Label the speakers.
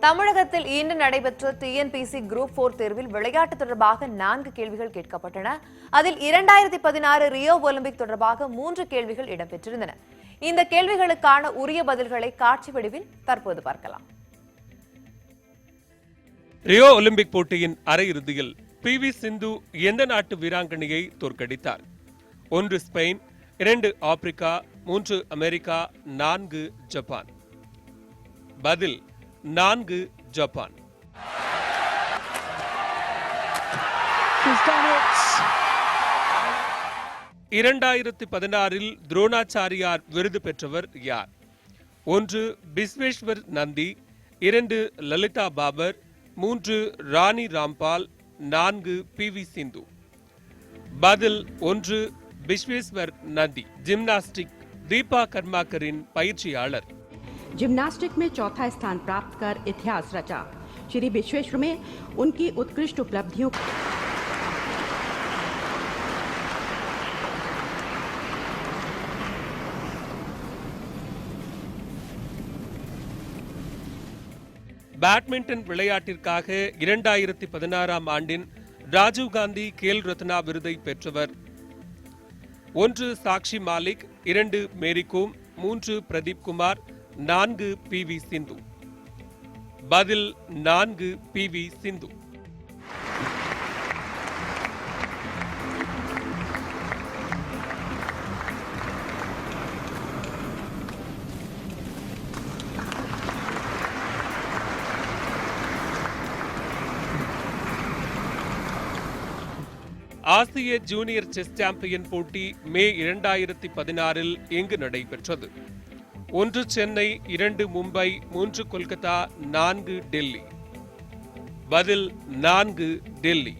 Speaker 1: தமிழகத்தில் இன்று நடைபெற்ற டிஎன்பிஎஸ்சி குரூப் 4 தேர்வில் விளையாட்டு தொடர்பாக 4 கேள்விகள் கேட்கப்பட்டன. அதில் 2016 ரியோ ஒலிம்பிக் தொடர்பாக 3 கேள்விகள் இடம்பெற்றிருந்தன. இந்த கேள்விகளுக்கான உரிய பதில்களை காட்சி வடிவில் தற்போது பார்க்கலாம்.
Speaker 2: ரியோ ஒலிம்பிக் போட்டியின் அரையிறுதியில் PV சிந்து எந்த நாட்டு வீராங்கனையை தோற்கடித்தார்? 1 ஸ்பெயின், 2 ஆப்பிரிக்கா, 3 அமெரிக்கா, 4 ஜப்பான். பதில் 4 Japan.
Speaker 3: She's done it.
Speaker 2: 2016 Dronacharya விருது பெற்றவர் யார்? 1 பிஸ்வேஸ்வர் நந்தி, 2 லலிதா பாபர், 3 ராணி ராம்பால், 4 PV சிந்து. பதில் 1 பிஸ்வேஸ்வர் நந்தி. जिम्नास्टिक दीपा कर्माकरिन பயிற்சியாளர்.
Speaker 4: जिम्नास्टिक में चौथा स्थान प्राप्त कर इतिहास रचा। श्री विश्वेश्वर में उनकी उत्कृष्ट उपलब्धियों
Speaker 2: பேட்மிண்டன் விளையாட்டிற்காக 2016 ஆண்டின் ராஜீவ் காந்தி கேல் ரத்னா விருதை பெற்றவர். 1 சாக்ஷி மாலிக், 2 மேரி கோம், 3 பிரதீப் குமார், 4 PV சிந்து. பதில் 4 PV சிந்து. ஆசிய ஜூனியர் செஸ் சாம்பியன் போட்டி மே 2016 எங்கு நடைபெற்றது? 1 சென்னை, 2 மும்பை, 3 கொல்கத்தா, 4 டெல்லி. பதில் 4 டெல்லி.